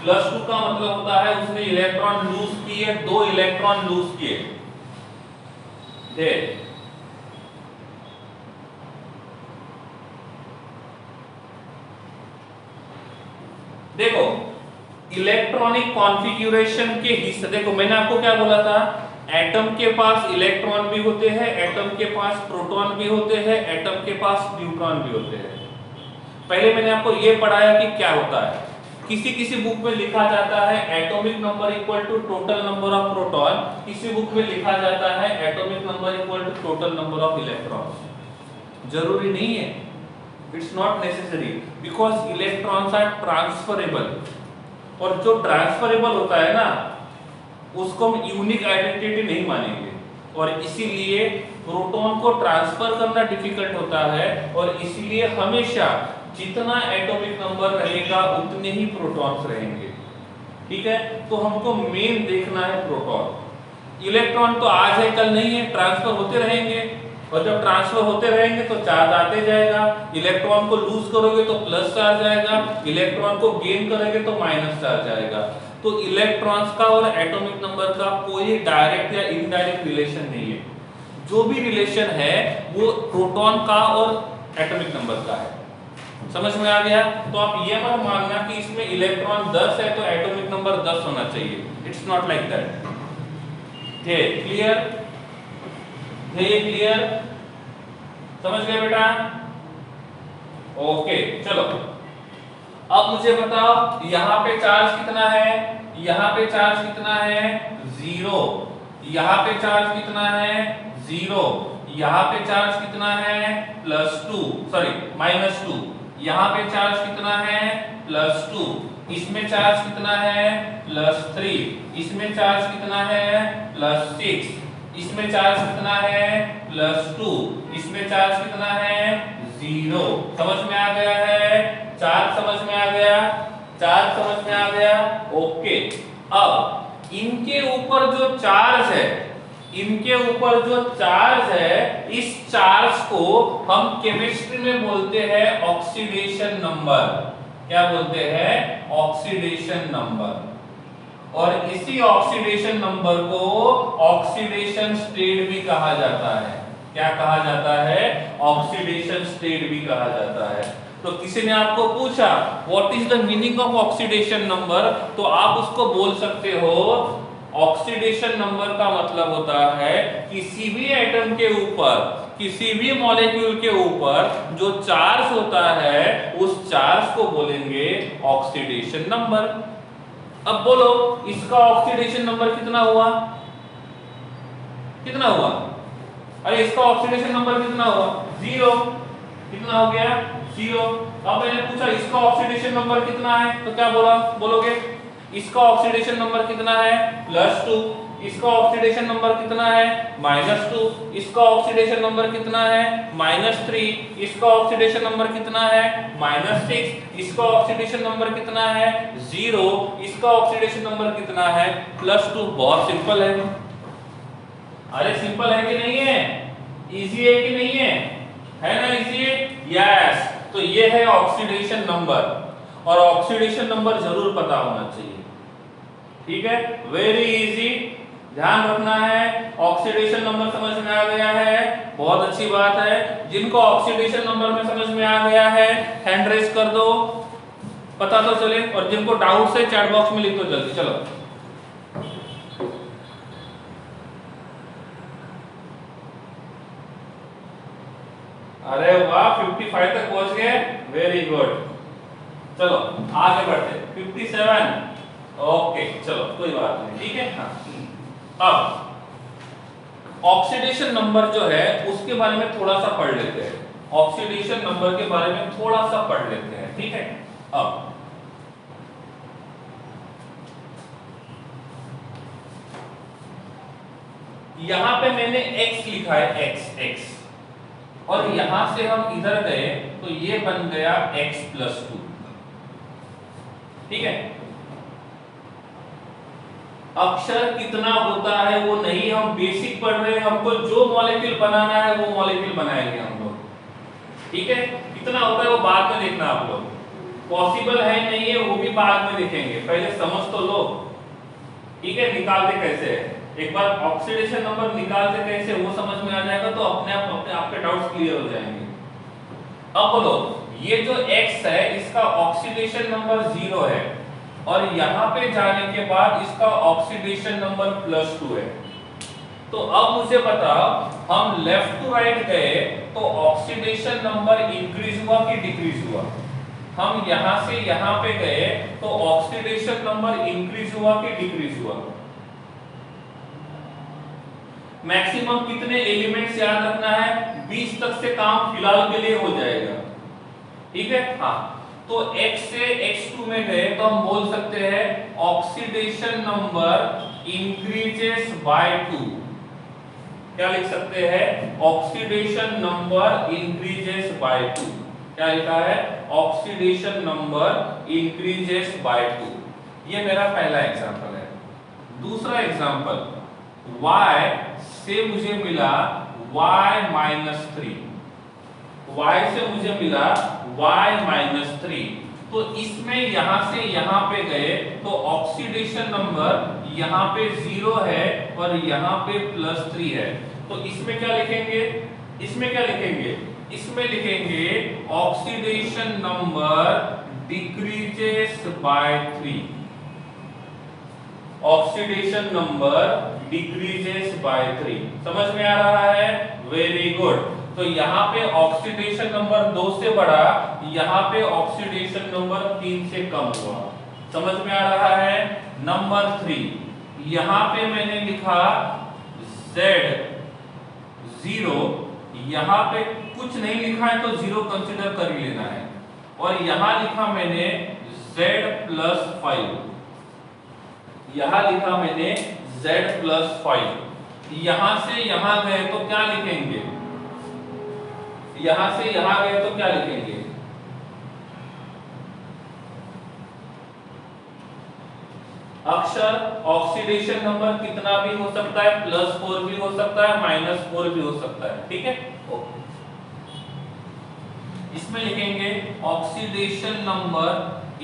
+2 का मतलब होता है उसने इलेक्ट्रॉन लूज किए, 2 इलेक्ट्रॉन लूज किए थे। देखो इलेक्ट्रॉनिक कॉन्फ़िगरेशन के हिस्से, देखो मैंने आपको क्या बोला था, एटम के पास इलेक्ट्रॉन भी होते हैं, एटम के पास प्रोटॉन भी होते हैं, एटम के पास न्यूट्रॉन भी होते हैं। पहले मैंने आपको ये पढ़ाया कि क्या होता है, किसी किसी बुक में लिखा जाता है atomic number equal to total number of proton, किसी बुक में लिखा जाता है atomic number equal to total number of electrons. जरूरी नहीं है, it's not necessary, because electrons are transferable, और जो ट्रांसफरेबल होता है ना उसको हम यूनिक आइडेंटिटी नहीं मानेंगे, और इसीलिए प्रोटॉन को ट्रांसफर करना डिफिकल्ट होता है, और इसीलिए हमेशा जितना एटॉमिक नंबर रहेगा उतने ही प्रोटॉन्स रहेंगे। ठीक है, तो हमको मेन देखना है प्रोटॉन। इलेक्ट्रॉन तो आज है कल नहीं है, ट्रांसफर होते रहेंगे, और जब ट्रांसफर होते रहेंगे तो चार्ज आते जाएगा। इलेक्ट्रॉन को लूज करोगे तो प्लस चार्ज आएगा, इलेक्ट्रॉन को गेन करोगे तो माइनस चार्ज आएगा। तो इलेक्ट्रॉन्स का और एटॉमिक नंबर का कोई डायरेक्ट या इनडायरेक्ट रिलेशन नहीं है। जो भी रिलेशन है वो प्रोटॉन का और एटॉमिक नंबर का है। समझ में आ गया? तो आप ये मत मानना कि इसमें इलेक्ट्रॉन 10 है तो एटॉमिक नंबर 10 होना चाहिए, it's not like that. Clear? Clear? समझ गए बेटा? ओके, चलो अब मुझे बताओ यहाँ पे चार्ज कितना है, यहाँ पे चार्ज कितना है, 0, यहाँ पे चार्ज कितना है, 0, यहाँ पे चार्ज कितना है, +2, सॉरी -2, यहाँ पे चार्ज कितना है, +2, इसमें चार्ज कितना है, +3, इसमें चार्ज कितना है, +6, इसमें चार्ज कितना है, +2, इसमें चार्ज कितना है, 0। समझ में आ गया है? चार्ज समझ में आ गया? चार्ज समझ में आ गया? ओके। अब इनके ऊपर जो चार्ज है, इनके ऊपर जो चार्ज है, इस चार्ज को हम केमिस्ट्री में बोलते हैं ऑक्सीडेशन नंबर। क्या बोलते हैं? Oxidation number. और इसी ऑक्सीडेशन नंबर को ऑक्सीडेशन स्टेट भी कहा जाता है। क्या कहा जाता है? ऑक्सीडेशन स्टेट भी कहा जाता है। तो किसी ने आपको पूछा what is the meaning of oxidation number, तो आप उसको बोल सकते हो ऑक्सीडेशन नंबर का मतलब होता है किसी भी एटम के ऊपर, किसी भी मॉलिक्यूल के ऊपर जो चार्ज होता है उस चार्ज को बोलेंगे ऑक्सीडेशन नंबर। अब बोलो इसका ऑक्सीडेशन नंबर कितना हुआ? कितना हुआ? अरे इसका ऑक्सीडेशन नंबर कितना हुआ? 0। कितना हो गया? 0। अब मैंने पूछा इसका ऑक्सीडेशन नंबर कितना है, तो क्या बोलोगे? इसका ऑक्सीडेशन नंबर कितना है? +2। इसका ऑक्सीडेशन नंबर कितना है? -2। इसका ऑक्सीडेशन नंबर कितना है? -3। इसका ऑक्सीडेशन नंबर कितना है? -6। इसका ऑक्सीडेशन नंबर कितना है? 0। इसका ऑक्सीडेशन नंबर कितना है? +2। बहुत सिंपल है। अरे सिंपल है कि नहीं है? इजी है कि नहीं है? है ना इजी? यस। तो ये है ऑक्सीडेशन नंबर, और ऑक्सीडेशन नंबर जरूर पता होना चाहिए। ठीक है, वेरी इजी, ध्यान रखना है। ऑक्सीडेशन नंबर समझ में आ गया है? बहुत अच्छी बात है। जिनको ऑक्सीडेशन नंबर में समझ में आ गया है हैंड रेज कर दो, पता तो चले, और जिनको डाउट है चैट बॉक्स में लिख दो जल्दी। चलो अरे वाह 55 तक पहुंच गए, वेरी गुड। चलो आगे बढ़ते, 57। ओके चलो कोई बात नहीं, ठीक है। हाँ, अब ऑक्सीडेशन नंबर जो है उसके बारे में थोड़ा सा पढ़ लेते हैं। ऑक्सीडेशन नंबर के बारे में थोड़ा सा पढ़ लेते हैं, ठीक है। अब यहां पे मैंने x लिखा है, x, और यहां से हम इधर गए तो ये बन गया x+2, ठीक है। अक्षर कितना होता है वो नहीं, हम बेसिक पढ़ रहे हैं, हमको जो मॉलिक्यूल बनाना है वो मॉलिक्यूल बनाएंगे हम लोग, ठीक है। कितना होता है वो बाद में देखना आप लोग, पॉसिबल है नहीं है वो भी बाद में देखेंगे, पहले समझ तो लो, ठीक है। निकालते कैसे है, एक बार ऑक्सीडेशन नंबर निकालते कैसे वो समझ में आ जाएगा तो अपने आप के डाउट्स क्लियर हो जाएंगे। अब बोलो ये जो x है इसका ऑक्सीडेशन नंबर 0 है, और यहाँ पे जाने के बाद इसका ऑक्सीडेशन नंबर +2 है। तो अब मुझे बताओ, हम लेफ्ट टू राइट गए तो ऑक्सीडेशन नंबर इंक्रीज हुआ कि डिक्रीज हुआ? हम यहां से यहां पे गए तो ऑक्सीडेशन नंबर इंक्रीज हुआ कि डिक्रीज हुआ? मैक्सिमम कितने एलिमेंट्स याद रखना है? 20 तक से काम फिलहाल के लिए हो जाएगा, ठीक है। हाँ, तो x से x2 में गए तो हम बोल सकते हैं ऑक्सीडेशन नंबर इंक्रीजेस बाय 2। क्या लिख सकते हैं? Oxidation number increases by 2। क्या लिखा है? Oxidation number increases by 2। ये मेरा पहला एग्जांपल है। दूसरा एग्जांपल, y से मुझे मिला y-3, y से मुझे मिला y-3। तो इसमें यहां से यहां पे गए तो ऑक्सीडेशन नंबर यहां पे 0 है और यहां पे +3 है। तो इसमें क्या लिखेंगे? इसमें क्या लिखेंगे? इसमें लिखेंगे oxidation number decreases by 3। Oxidation number decreases by 3। समझ में आ रहा है? Very good. तो यहाँ पे ऑक्सीडेशन नंबर 2 से बढ़ा, यहाँ पे ऑक्सीडेशन नंबर 3 से कम हुआ। समझ में आ रहा है? नंबर 3, यहाँ पे मैंने लिखा Z0, यहाँ पे कुछ नहीं लिखा है तो 0 कंसीडर कर ही लेना है। और यहाँ लिखा मैंने Z+5, यहाँ लिखा मैंने Z+5। यहां से यहां गए तो क्या लिखेंगे? यहां से यहां गए तो क्या लिखेंगे? अक्षर ऑक्सीडेशन नंबर कितना भी हो सकता है, +4 भी हो सकता है, -4 भी हो सकता है, ठीक है। इसमें लिखेंगे oxidation number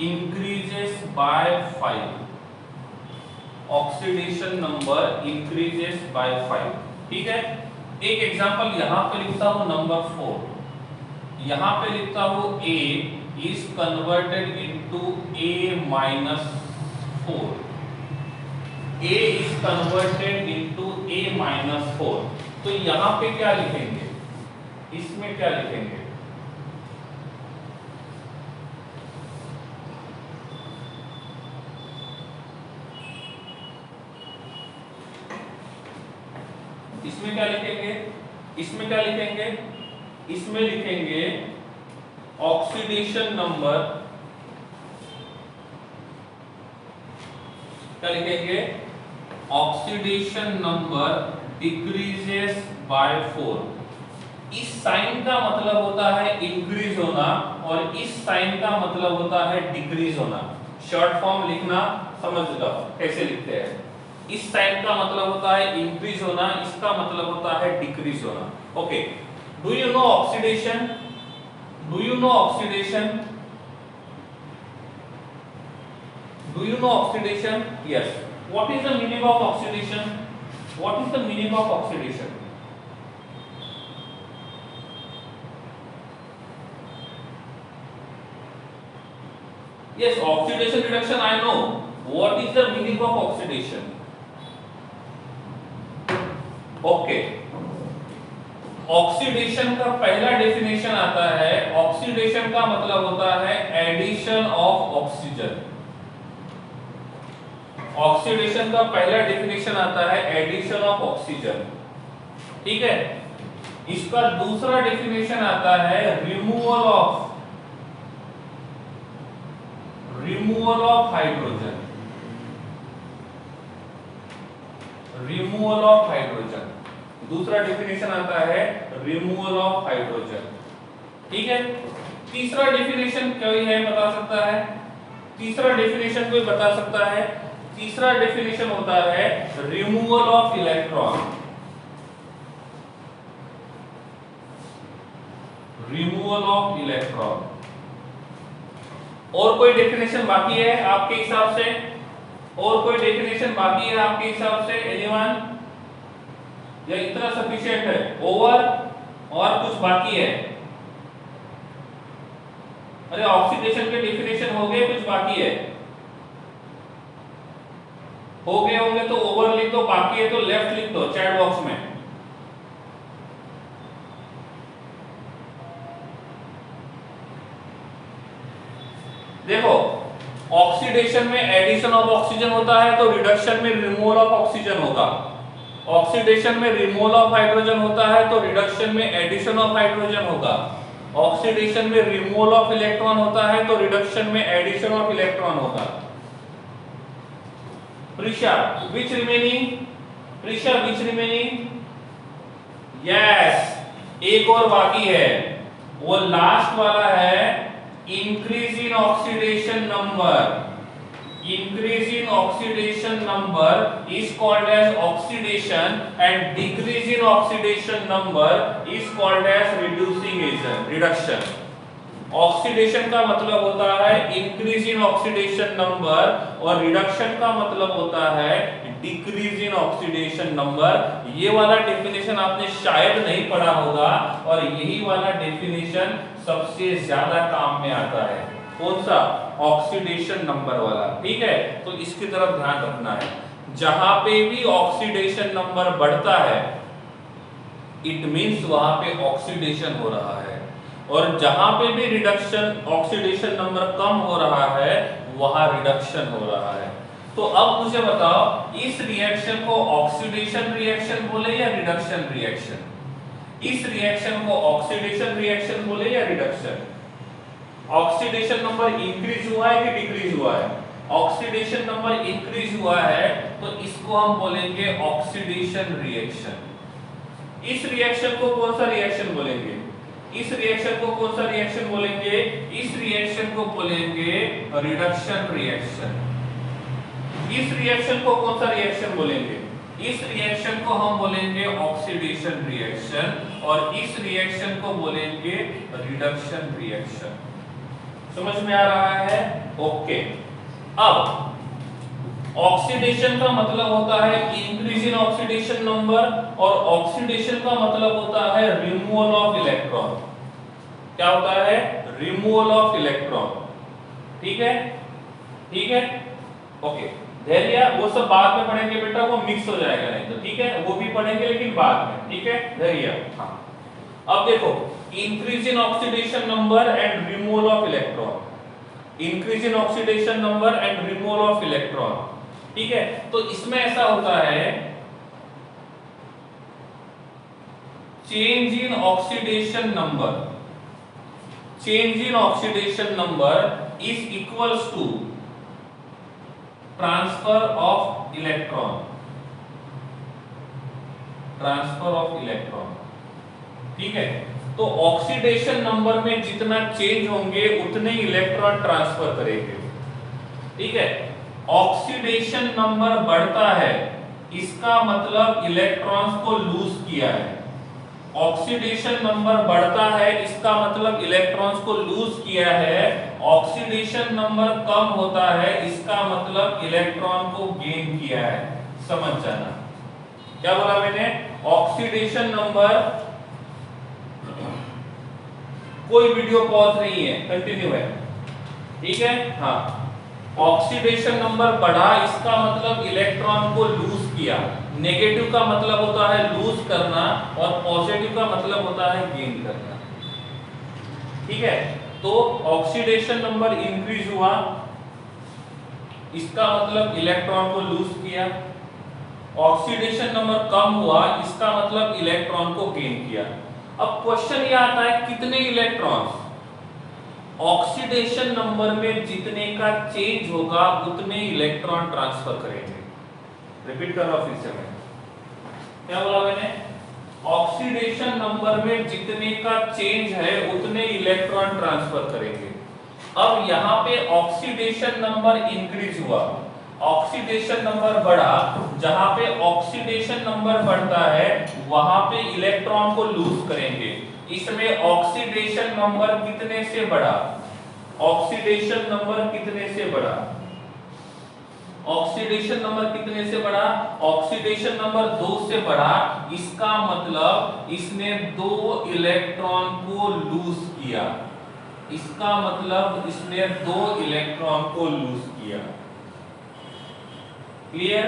increases by 5। Oxidation number increases by 5, ठीक है। एक एग्जांपल यहां पे लिखता हूं, नंबर 4। यहां पे लिखता हूं A is converted into A-4। A is converted into A-4। तो यहां पे क्या लिखेंगे? इसमें क्या लिखेंगे? इसमें क्या लिखेंगे? इसमें क्या लिखेंगे? इसमें लिखेंगे ऑक्सीडेशन नंबर, क्या लिखेंगे? Oxidation number decreases by 4। इस साइन का मतलब होता है इंक्रीज होना और इस साइन का मतलब होता है डिक्रीज होना। शॉर्ट फॉर्म लिखना समझ लो कैसे लिखते हैं। इस साइन का मतलब होता है इंक्रीज होना, इसका मतलब होता है डिक्रीज होना। Okay, do you know oxidation? Do you know oxidation? Do you know oxidation? Yes. What is the meaning of oxidation? What is the meaning of oxidation? Yes, oxidation reduction I know. What is the meaning of oxidation? Okay. Oxidation का पहला definition आता है, oxidation का मतलब होता है addition of oxygen. Oxidation का पहला डेफिनेशन आता है एडिशन ऑफ ऑक्सीजन, ठीक है। इसका दूसरा डेफिनेशन आता है removal of hydrogen. Removal of hydrogen, दूसरा डेफिनेशन आता है रिमूवल ऑफ हाइड्रोजन, ठीक है। तीसरा डेफिनेशन कोई है बता सकता है? तीसरा डेफिनेशन कोई बता सकता है? तीसरा डेफिनेशन होता है removal of electron. Removal of electron. और कोई डेफिनेशन बाकी है आपके हिसाब से? और कोई डेफिनेशन बाकी है आपके हिसाब से? एनीवन? या इतना सफिशिएंट है? ओवर? और कुछ बाकी है? अरे ऑक्सीडेशन के डेफिनेशन हो गए, कुछ बाकी है? हो गए होंगे तो ओवर लिख दो, बाकी है तो लेफ्ट लिख दो चैट बॉक्स में। देखो ऑक्सीडेशन में एडिशन ऑफ ऑक्सीजन होता है तो रिडक्शन में रिमूवल ऑफ ऑक्सीजन होगा। ऑक्सीडेशन में रिमूवल ऑफ हाइड्रोजन होता है तो रिडक्शन में एडिशन ऑफ हाइड्रोजन होगा। ऑक्सीडेशन में रिमूवल ऑफ इलेक्ट्रॉन होता है तो रिडक्शन में एडिशन ऑफ इलेक्ट्रॉन होगा। प्रिशा विच रिमेनिंग, प्रिशा विच रिमेनिंग, यस एक और बाकी है, वो लास्ट वाला है increase in oxidation number. Increase in oxidation number is called as oxidation and decrease in oxidation number is called as reducing agent, reduction। Oxidation का मतलब होता है इंक्रीज इन ऑक्सीडेशन नंबर और रिडक्शन का मतलब होता है डिक्रीज इन ऑक्सीडेशन नंबर। ये वाला डेफिनेशन आपने शायद नहीं पढ़ा होगा और यही वाला डेफिनेशन सबसे ज्यादा काम में आता है। कौन सा? ऑक्सीडेशन नंबर वाला। ठीक है, तो इसकी तरफ ध्यान रखना है। जहां पे भी ऑक्सीडेशन नंबर बढ़ता है इट मींस वहां पे ऑक्सीडेशन हो रहा है, और जहां पे भी रिडक्शन ऑक्सीडेशन नंबर कम हो रहा है वहां रिडक्शन हो रहा है। तो अब मुझे बताओ इस रिएक्शन को ऑक्सीडेशन रिएक्शन बोले या रिडक्शन रिएक्शन? इस रिएक्शन को ऑक्सीडेशन रिएक्शन बोले या रिडक्शन? ऑक्सीडेशन नंबर इंक्रीज हुआ है कि डिक्रीज हुआ है? ऑक्सीडेशन नंबर इंक्रीज हुआ है तो इसको हम बोलेंगे ऑक्सीडेशन रिएक्शन। इस रिएक्शन को कौन सा रिएक्शन बोलेंगे? इस रिएक्शन को कौन सा रिएक्शन बोलेंगे? इस रिएक्शन को बोलेंगे रिडक्शन रिएक्शन। इस रिएक्शन को कौन सा रिएक्शन बोलेंगे? इस रिएक्शन को हम बोलेंगे ऑक्सीडेशन रिएक्शन और इस रिएक्शन को बोलेंगे रिडक्शन रिएक्शन। समझ में आ रहा है? ओके। अब ऑक्सीडेशन का मतलब होता है इंक्रीज इन ऑक्सीडेशन नंबर और ऑक्सीडेशन का मतलब होता है रिमूवल ऑफ इलेक्ट्रॉन। क्या होता है? Removal of electron. ठीक है, ठीक है, ओके। धैर्य, वो सब बाद में पढ़ेंगे बेटा, वो मिक्स हो जाएगा नहीं तो। ठीक है, वो भी पढ़ेंगे लेकिन बाद में। ठीक है, धैर्य। हाँ, अब देखो increase in oxidation number and removal of electron. Increase in oxidation number and removal of electron. ठीक है, तो इसमें ऐसा होता है change in oxidation number, change in oxidation number is equals to transfer of electron, transfer of electron. ठीक है, तो ऑक्सीडेशन नंबर में जितना चेंज होंगे उतने इलेक्ट्रॉन ट्रांसफर करेंगे। ठीक है, ऑक्सीडेशन नंबर बढ़ता है इसका मतलब इलेक्ट्रॉन्स को लूज किया है। ऑक्सीडेशन नंबर बढ़ता है इसका मतलब इलेक्ट्रॉन्स को लूज किया है। ऑक्सीडेशन नंबर कम होता है इसका मतलब इलेक्ट्रॉन को गेन किया है। समझ जाना क्या बोला मैंने? ऑक्सीडेशन नंबर, कोई वीडियो पॉज नहीं है, कंटिन्यू है। ठीक है, हाँ, ऑक्सीडेशन नंबर बढ़ा इसका मतलब इलेक्ट्रॉन को लूज किया। नेगेटिव का मतलब होता है लूज करना और पॉजिटिव का मतलब होता है गेन करना। ठीक है, तो ऑक्सीडेशन नंबर इंक्रीज हुआ इसका मतलब इलेक्ट्रॉन को लूज किया। ऑक्सीडेशन नंबर कम हुआ इसका मतलब इलेक्ट्रॉन को गेन किया। अब क्वेश्चन ये आता है कितने इलेक्ट्रॉन्स ऑक्सीडेशन नंबर में जितने का चेंज होगा उतने इलेक्ट्रॉन ट्रांसफर करेंगे। रिपीट कर रहा हूं फिर से मैं, क्या बोला मैंने? ऑक्सीडेशन नंबर में जितने का चेंज है उतने इलेक्ट्रॉन ट्रांसफर करेंगे। अब यहां पे ऑक्सीडेशन नंबर इंक्रीज हुआ, ऑक्सीडेशन नंबर बढ़ा। जहां पे ऑक्सीडेशन नंबर बढ़ता है वहां पे इलेक्ट्रॉन को लूज करेंगे। इसमें ऑक्सीडेशन नंबर कितने से बढ़ा? ऑक्सीडेशन नंबर कितने से बढ़ा? ऑक्सीडेशन नंबर कितने से बढ़ा? ऑक्सीडेशन नंबर 2 से बढ़ा। इसका मतलब इसने 2 इलेक्ट्रॉन को लूज किया। इसका मतलब इसने 2 इलेक्ट्रॉन को लूज किया। क्लियर?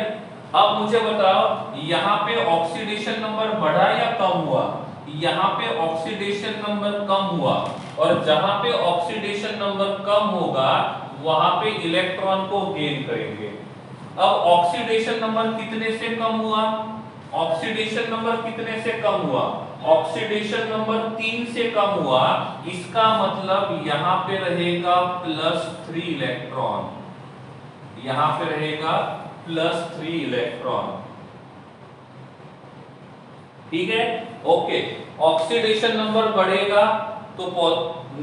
अब मुझे बताओ यहाँ पे ऑक्सीडेशन नंबर बढ़ा या कम हुआ? यहाँ पे ऑक्सीडेशन नंबर कम हुआ, और जहां पे ऑक्सीडेशन नंबर कम होगा वहां पे इलेक्ट्रॉन को गेन करेंगे। अब ऑक्सीडेशन नंबर कितने से कम हुआ? ऑक्सीडेशन नंबर कितने से कम हुआ? ऑक्सीडेशन नंबर 3 से कम हुआ। इसका मतलब यहाँ पे रहेगा +3 इलेक्ट्रॉन, यहाँ पे रहेगा +3 इलेक्ट्रॉन। ठीक है, ओके। ऑक्सीडेशन नंबर बढ़ेगा तो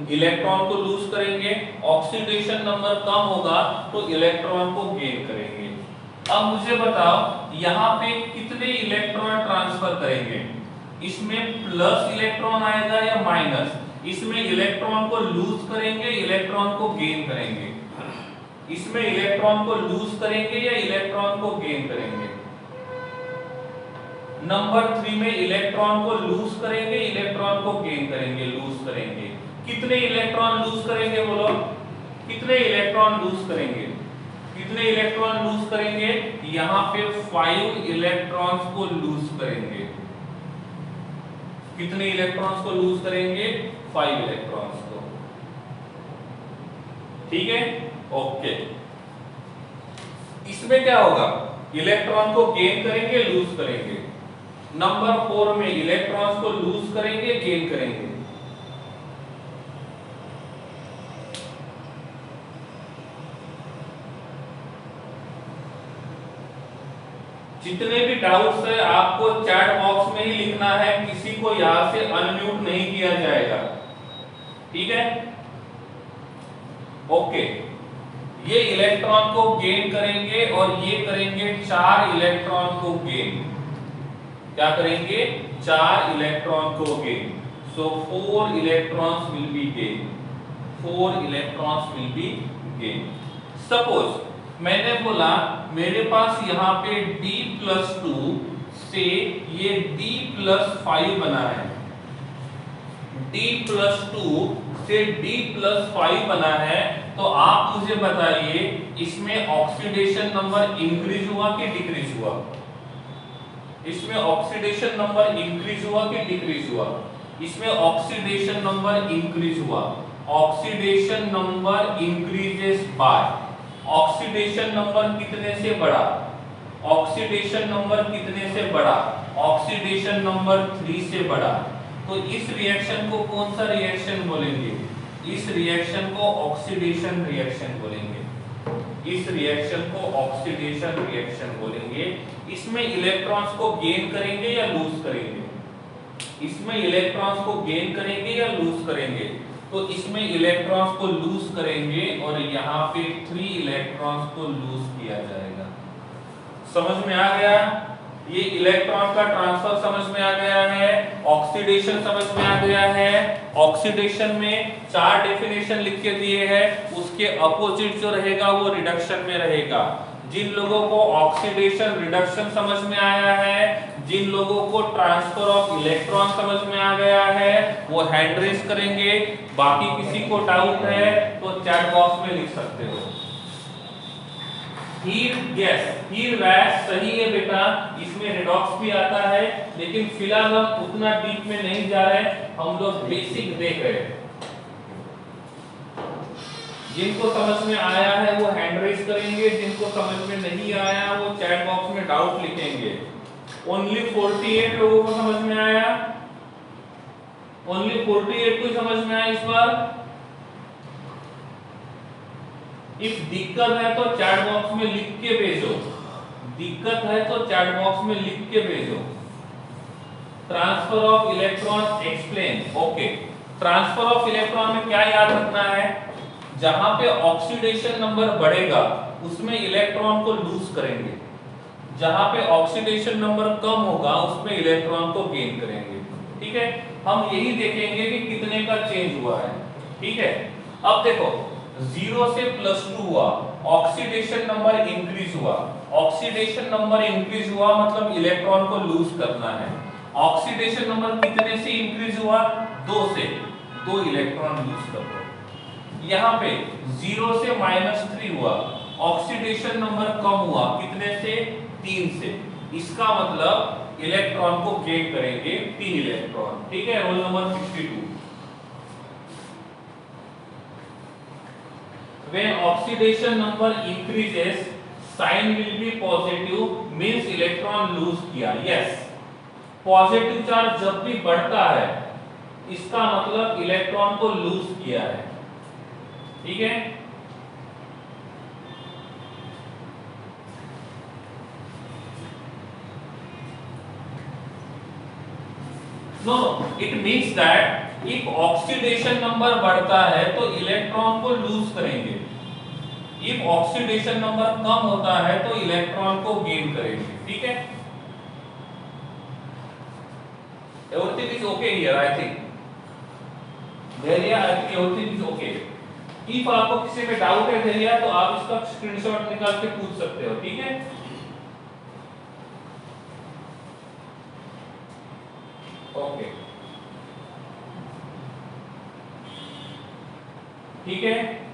इलेक्ट्रॉन को लूज करेंगे, ऑक्सीडेशन नंबर कम होगा तो इलेक्ट्रॉन को गेन करेंगे। अब मुझे बताओ यहाँ पे कितने इलेक्ट्रॉन ट्रांसफर करेंगे? इसमें प्लस इलेक्ट्रॉन आएगा या माइनस? इसमें इलेक्ट्रॉन को लूज करेंगे, इलेक्ट्रॉन को गेन करेंगे? इसमें इलेक्ट्रॉन को लूज करेंगे या इलेक्ट्रॉन को गेन करेंगे? नंबर 3 में इलेक्ट्रॉन को लूज करेंगे, इलेक्ट्रॉन को गेन करेंगे, लूज करेंगे। कितने इलेक्ट्रॉन लूज करेंगे बोलो? कितने इलेक्ट्रॉन लूज करेंगे? कितने इलेक्ट्रॉन लूज करेंगे? यहाँ पे 5 इलेक्ट्रॉन्स को लूज करेंगे। कितने इलेक्ट्रॉन्स को लूज करेंगे? 5 इलेक्ट्रॉन्स को। ठीक है, ओके। इसमें क्या होगा? इलेक्ट्रॉन को गेन करेंगे, लूज करेंगे। नंबर 4 में इलेक्ट्रॉन्स को लूज करेंगे, गेन करेंगे। जितने भी डाउट्स है आपको चैट बॉक्स में ही लिखना है, किसी को यहां से अनम्यूट नहीं किया जाएगा। ठीक है, ओके। ये इलेक्ट्रॉन को गेन करेंगे और ये करेंगे 4 इलेक्ट्रॉन को गेन। क्या करेंगे? 4 इलेक्ट्रॉन को gain. So 4 electrons will B gain, 4 electrons will B gain. Suppose मैंने बोला मेरे पास यहाँ पे D+2 से ये D+5 बना है, D+2 से D+5 बना है, तो आप मुझे बताइए इसमें ऑक्सीडेशन नंबर इंक्रीज हुआ कि डिक्रीज हुआ? इसमें ऑक्सीडेशन नंबर इंक्रीज हुआ कि डिक्रीज हुआ? इसमें ऑक्सीडेशन नंबर इंक्रीज हुआ। Oxidation number increases by, oxidation number कितने से बढ़ा? ऑक्सीडेशन नंबर कितने से बढ़ा? ऑक्सीडेशन नंबर 3 से बढ़ा। तो इस रिएक्शन को कौन सा रिएक्शन बोलेंगे? इस रिएक्शन को ऑक्सीडेशन रिएक्शन बोलेंगे। इस रिएक्शन को ऑक्सीडेशन रिएक्शन बोलेंगे। इसमें इलेक्ट्रॉन्स को गेन करेंगे या लूज करेंगे? इसमें इलेक्ट्रॉन्स को गेन करेंगे या लूज करेंगे? तो इसमें इलेक्ट्रॉन्स को लूज करेंगे और यहाँ पे 3 इलेक्ट्रॉन्स को लूज किया जाएगा। समझ में आ गया? ये इलेक्ट्रॉन का ट्रांसफर समझ में आ गया है, ऑक्सीडेशन समझ में आ गया है। ऑक्सीडेशन में 4 डेफिनेशन लिख के दिए हैं, उसके अपोजिट जो रहेगा वो रिडक्शन में रहेगा। जिन लोगों को ऑक्सीडेशन रिडक्शन समझ में आया है, जिन लोगों को ट्रांसफर ऑफ इलेक्ट्रॉन समझ में आ गया है, वो हैंड रेज करेंगे। बाकी किसी को डाउट है तो चैट बॉक्स में लिख सकते हो। हीर गैस, हीर वैस सही है बेटा, इसमें रिडॉक्स भी आता है, लेकिन फिलहाल हम उतना डीप में नहीं जा रहे, हम लोग बेसिक देख रहे हैं। जिनको समझ में आया है वो हैंड रेज करेंगे, जिनको समझ में नहीं आया वो चैट बॉक्स में डाउट लिखेंगे। ओनली 48 लोगों को समझ में आया, ओनली 48 को समझ में आया इस बार। इफ दिक्कत है तो चैट बॉक्स में लिख के भेजो, दिक्कत है तो चैट बॉक्स में लिख के भेजो। Transfer of electron explain. Okay, transfer of electron में क्या याद रखना है? जहां पे ऑक्सीडेशन नंबर बढ़ेगा उसमें इलेक्ट्रॉन को लूज करेंगे, जहां पे ऑक्सीडेशन नंबर कम होगा उसमें इलेक्ट्रॉन को गेन करेंगे। ठीक है, हम यही देखेंगे कि कितने का चेंज हुआ है। ठीक है, अब देखो 0 से +2 हुआ, ऑक्सीडेशन नंबर इंक्रीज हुआ। ऑक्सीडेशन नंबर इंक्रीज हुआ मतलब इलेक्ट्रॉन को लूज करना है। ऑक्सीडेशन नंबर कितने से इंक्रीज हुआ? 2 से, 2 इलेक्ट्रॉन लूज कर दो। यहाँ पे 0 से -3 हुआ, ऑक्सीडेशन नंबर कम हुआ कितने से 3 से, इसका मतलब इलेक्ट्रॉन को गेन करेंगे 3 इलेक्ट्रॉन। ठीक है, roll number 62। When oxidation number increases, sign will be positive, means electron lose किया। Yes, पॉजिटिव चार्ज जब भी बढ़ता है इसका मतलब इलेक्ट्रॉन को लूज किया है। ठीक है, no it means that if oxidation number बढ़ता है तो इलेक्ट्रॉन को लूज करेंगे, इफ ऑक्सीडेशन नंबर कम होता है तो इलेक्ट्रॉन को गेन करेंगे। ठीक है, everything is okay here, I think Dhairya, I think everything is okay. If आपको किसी में डाउट है धैर्य, तो आप इसका स्क्रीनशॉट निकाल के पूछ सकते हो। ठीक है, ओके, ठीक है।